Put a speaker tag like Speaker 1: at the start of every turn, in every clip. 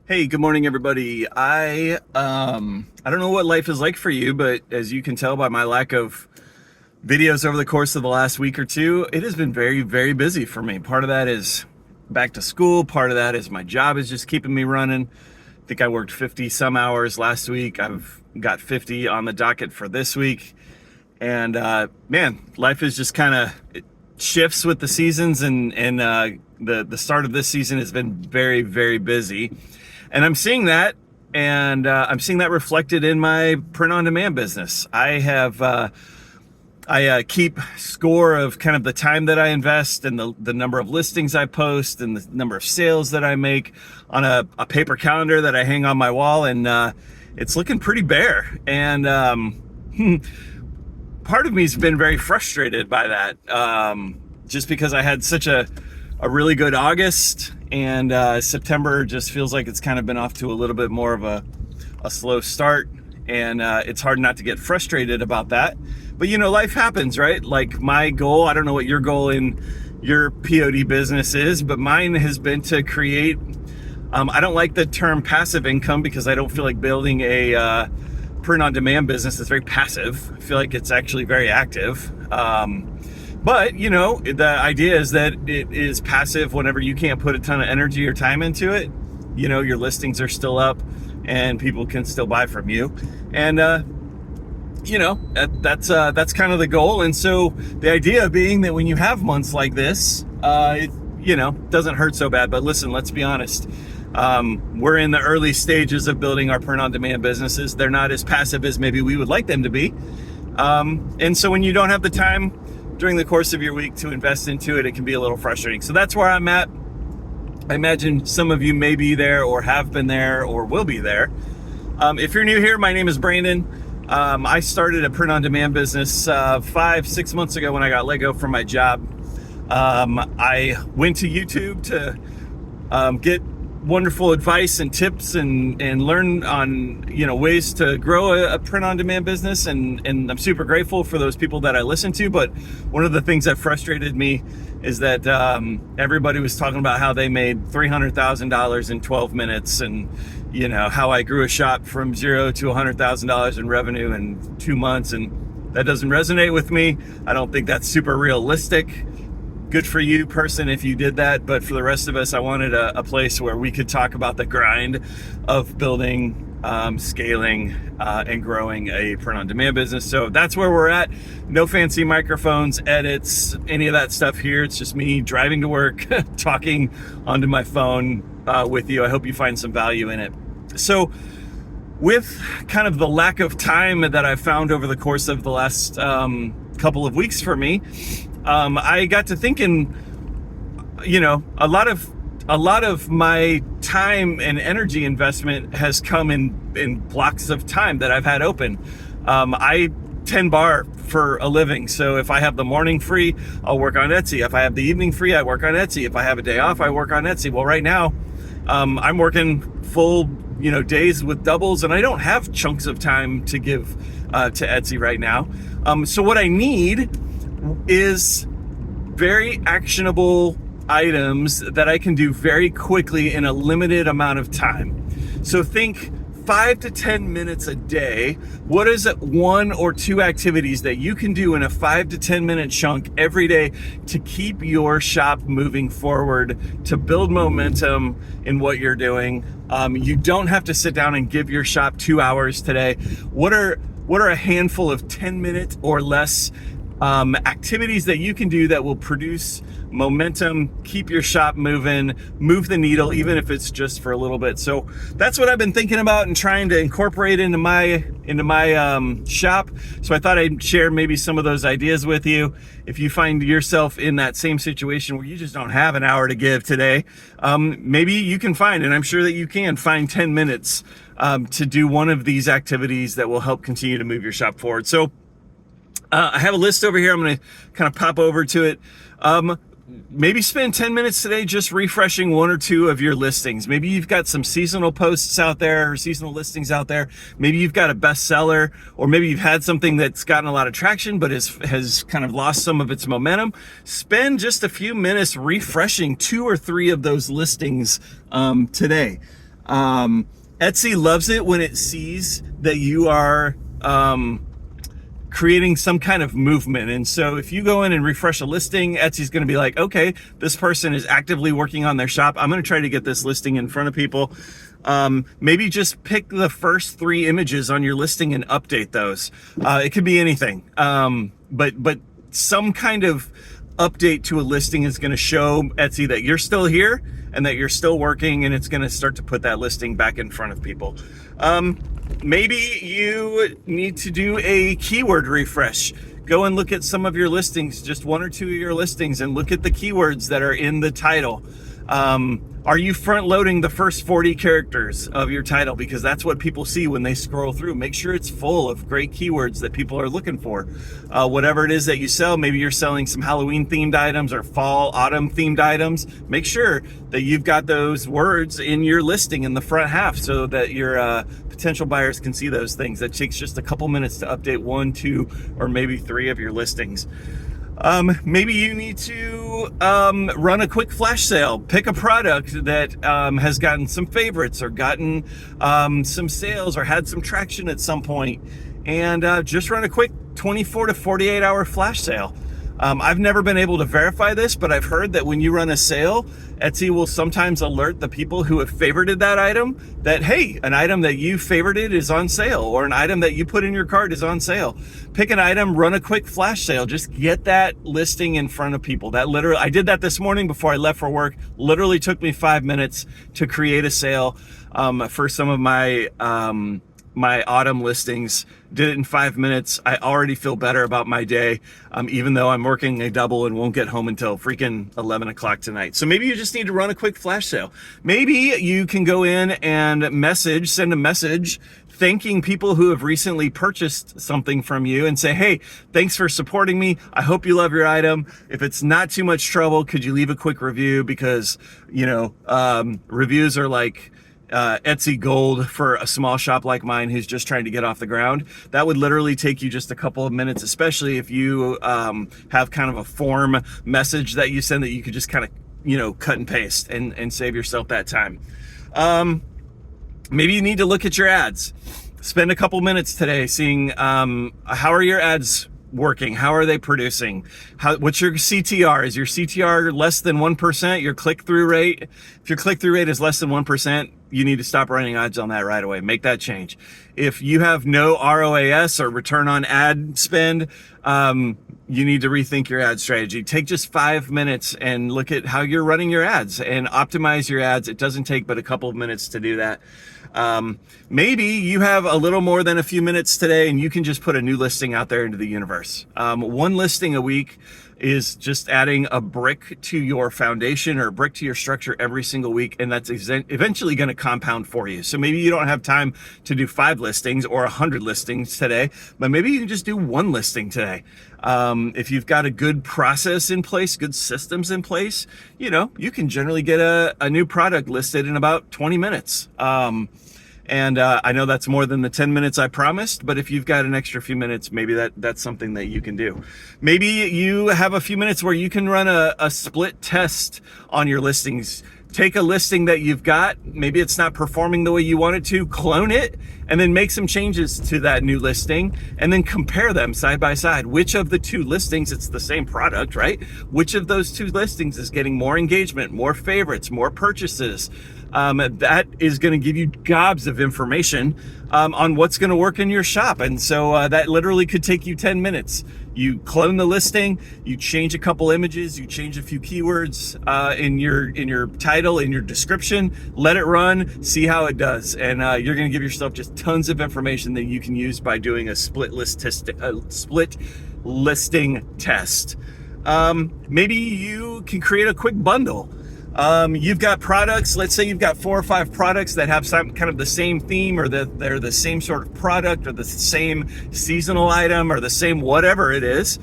Speaker 1: Hey, good morning, everybody. I don't know what life is like for you, but as you can tell by my lack of videos over the course of the last week or two, it has been very, very busy for me. Part of that is back to school. Part of that is my job is just keeping me running. I think I worked 50 some hours last week. I've got 50 on the docket for this week. And man, life is just kind of shifts with the seasons, and the start of this season has been very, very busy. And I'm seeing that, and I'm seeing that reflected in my print-on-demand business. I keep score of kind of the time that I invest and the number of listings I post and the number of sales that I make on a paper calendar that I hang on my wall, and it's looking pretty bare. And part of me's been very frustrated by that, just because I had such a really good August, and September just feels like it's kind of been off to a little bit more of a slow start, and it's hard not to get frustrated about that. But life happens, right? Like my goal, I don't know what your goal in your POD business is, but mine has been to create, I don't like the term passive income because I don't feel like building a print-on-demand business is very passive. I feel like it's actually very active. But the idea is that it is passive whenever you can't put a ton of energy or time into it. Your listings are still up and people can still buy from you. And, that's kind of the goal. And so the idea being that when you have months like this, it doesn't hurt so bad. But listen, let's be honest. We're in the early stages of building our print-on-demand businesses. They're not as passive as maybe we would like them to be. And so when you don't have the time during the course of your week to invest into it, it can be a little frustrating. So that's where I'm at. I imagine some of you may be there or have been there or will be there. If you're new here, my name is Brandon. I started a print-on-demand business 5-6 months ago when I got let go from my job. I went to YouTube to get wonderful advice and tips and learn on ways to grow a print-on-demand business, and I'm super grateful for those people that I listened to. But one of the things that frustrated me is that everybody was talking about how they made $300,000 in 12 minutes, and how I grew a shop from $0 to $100,000 in revenue in 2 months, and that doesn't resonate with me. I don't think that's super realistic. Good for you, person, if you did that. But for the rest of us, I wanted a place where we could talk about the grind of building, scaling, and growing a print-on-demand business. So that's where we're at. No fancy microphones, edits, any of that stuff here. It's just me driving to work, talking onto my phone with you. I hope you find some value in it. So with kind of the lack of time that I've found over the course of the last couple of weeks for me, I got to thinking, a lot of my time and energy investment has come in blocks of time that I've had open. I tend bar for a living. So if I have the morning free, I'll work on Etsy. If I have the evening free, I work on Etsy. If I have a day off, I work on Etsy. Well, right now, I'm working full, days with doubles, and I don't have chunks of time to give to Etsy right now. So what I need is very actionable items that I can do very quickly in a limited amount of time. So think 5 to 10 minutes a day. What is it, 1 or 2 activities that you can do in a 5 to 10 minute chunk every day to keep your shop moving forward, to build momentum in what you're doing? You don't have to sit down and give your shop 2 hours today. What are a handful of 10-minute or less activities that you can do that will produce momentum, keep your shop moving, move the needle, even if it's just for a little bit? So that's what I've been thinking about and trying to incorporate into my shop. So I thought I'd share maybe some of those ideas with you. If you find yourself in that same situation where you just don't have an hour to give today, maybe you can find, and I'm sure that you can find 10 minutes to do one of these activities that will help continue to move your shop forward. So I have a list over here. I'm going to kind of pop over to it. Maybe spend 10 minutes today just refreshing 1 or 2 of your listings. Maybe you've got some seasonal posts out there or seasonal listings out there. Maybe you've got a bestseller, or maybe you've had something that's gotten a lot of traction but has kind of lost some of its momentum. Spend just a few minutes refreshing 2 or 3 of those listings today. Etsy loves it when it sees that you are creating some kind of movement. And so if you go in and refresh a listing, Etsy's going to be like, okay, this person is actively working on their shop. I'm going to try to get this listing in front of people. Maybe just pick the first 3 images on your listing and update those. It could be anything. But some kind of update to a listing is going to show Etsy that you're still here and that you're still working, and it's going to start to put that listing back in front of people. Maybe you need to do a keyword refresh. Go and look at some of your listings, just 1 or 2 of your listings, and look at the keywords that are in the title. Are you front loading the first 40 characters of your title? Because that's what people see when they scroll through. Make sure it's full of great keywords that people are looking for. Whatever it is that you sell, maybe you're selling some Halloween themed items or fall, autumn themed items. Make sure that you've got those words in your listing in the front half so that your potential buyers can see those things. That takes just a couple minutes to update 1, 2, or maybe 3 of your listings. Maybe you need to run a quick flash sale. Pick a product that has gotten some favorites or gotten some sales or had some traction at some point, and just run a quick 24 to 48 hour flash sale. I've never been able to verify this, but I've heard that when you run a sale, Etsy will sometimes alert the people who have favorited that item that, hey, an item that you favorited is on sale, or an item that you put in your cart is on sale. Pick an item, run a quick flash sale. Just get that listing in front of people. That literally, I did that this morning before I left for work. Literally took me 5 minutes to create a sale for some of my autumn listings. Did it in 5 minutes. I already feel better about my day, even though I'm working a double and won't get home until freaking 11 o'clock tonight. So maybe you just need to run a quick flash sale. Maybe you can go in and send a message thanking people who have recently purchased something from you and say, hey, thanks for supporting me. I hope you love your item. If it's not too much trouble, could you leave a quick review? Because, reviews are like Etsy gold for a small shop like mine who's just trying to get off the ground. That would literally take you just a couple of minutes, especially if you have kind of a form message that you send that you could just kind of, cut and paste and save yourself that time. Maybe you need to look at your ads. Spend a couple minutes today seeing how are your ads working? How are they producing? What's your CTR? Is your CTR less than 1%? Your click-through rate? If your click-through rate is less than 1%, you need to stop running ads on that right away. Make that change. If you have no ROAS or return on ad spend, you need to rethink your ad strategy. Take just 5 minutes and look at how you're running your ads and optimize your ads. It doesn't take but a couple of minutes to do that. Maybe you have a little more than a few minutes today and you can just put a new listing out there into the universe. 1 listing a week is just adding a brick to your foundation or a brick to your structure every single week, and that's eventually going to compound for you. So maybe you don't have time to do 5 listings or 100 listings today, but maybe you can just do 1 listing today. If you've got a good process in place, good systems in place, you can generally get a new product listed in about 20 minutes. And I know that's more than the 10 minutes I promised, but if you've got an extra few minutes, maybe that's something that you can do. Maybe you have a few minutes where you can run a split test on your listings. Take a listing that you've got, maybe it's not performing the way you want it to, clone it, and then make some changes to that new listing, and then compare them side by side. Which of the 2 listings, it's the same product, right? Which of those 2 listings is getting more engagement, more favorites, more purchases? That is going to give you gobs of information on what's going to work in your shop. And so that literally could take you 10 minutes. You clone the listing, you change a couple images, you change a few keywords in your title, in your description, let it run, see how it does. And you're going to give yourself just tons of information that you can use by doing a split listing test. Maybe you can create a quick bundle. You've got products, let's say you've got 4 or 5 products that have some kind of the same theme, or that they're the same sort of product, or the same seasonal item, or the same whatever it is.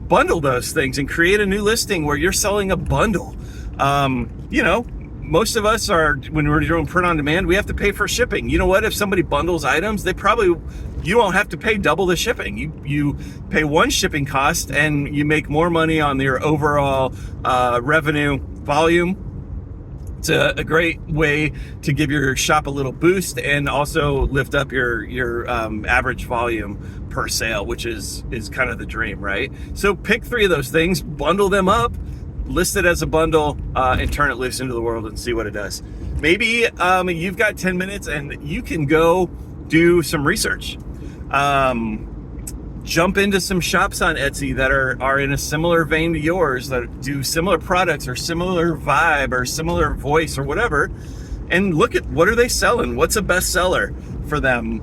Speaker 1: Bundle those things and create a new listing where you're selling a bundle. Most of us when we're doing print on demand, we have to pay for shipping. You know what? If somebody bundles items, you won't have to pay double the shipping. You pay 1 shipping cost and you make more money on your overall revenue volume It's a great way to give your shop a little boost and also lift up your average volume per sale, which is kind of the dream, right? So pick 3 of those things, bundle them up, list it as a bundle, and turn it loose into the world and see what it does. Maybe you've got 10 minutes and you can go do some research. Jump into some shops on Etsy that are in a similar vein to yours, that do similar products or similar vibe or similar voice or whatever, and look at what are they selling? What's a bestseller for them?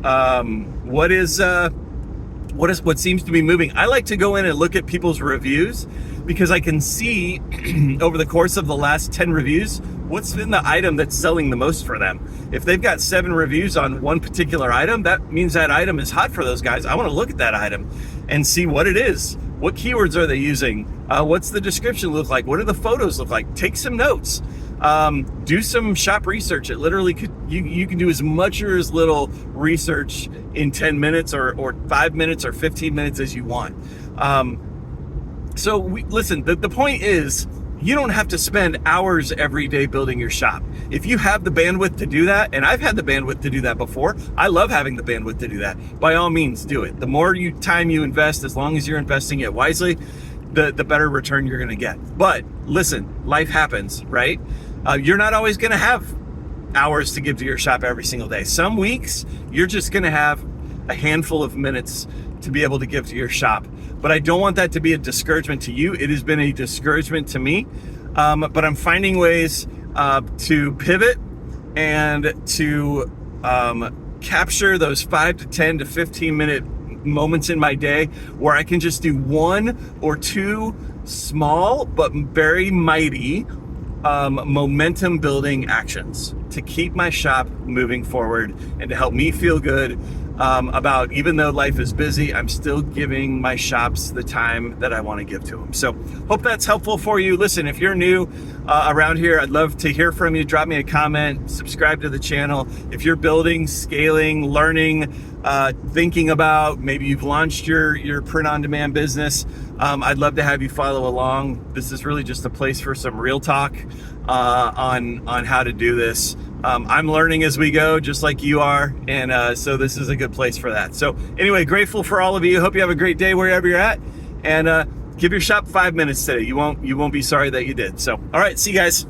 Speaker 1: What seems to be moving? I like to go in and look at people's reviews because I can see over the course of the last 10 reviews what's been the item that's selling the most for them. If they've got 7 reviews on one particular item, that means that item is hot for those guys. I want to look at that item and see what it is. What keywords are they using? What's the description look like? What do the photos look like? Take some notes. Do some shop research. It literally you can do as much or as little research in 10 minutes or 5 minutes or 15 minutes as you want. Listen, the point is, you don't have to spend hours every day building your shop. If you have the bandwidth to do that, and I've had the bandwidth to do that before, I love having the bandwidth to do that. By all means, do it. The more time you invest, as long as you're investing it wisely, the better return you're going to get. But listen, life happens, right? You're not always going to have hours to give to your shop every single day. Some weeks, you're just going to have a handful of minutes to be able to give to your shop. But I don't want that to be a discouragement to you. It has been a discouragement to me. But I'm finding ways to pivot and to capture those 5 to 10 to 15 minute moments in my day where I can just do 1 or 2 small but very mighty momentum building actions to keep my shop moving forward and to help me feel good about, even though life is busy, I'm still giving my shops the time that I want to give to them. So hope that's helpful for you. Listen, if you're new around here, I'd love to hear from you. Drop me a comment, subscribe to the channel. If you're building, scaling, learning, thinking about, maybe you've launched your print-on-demand business, I'd love to have you follow along. This is really just a place for some real talk on how to do this. I'm learning as we go, just like you are, and so this is a good place for that. So anyway, grateful for all of you. Hope you have a great day wherever you're at, and give your shop 5 minutes today. You won't be sorry that you did. So all right, see you guys.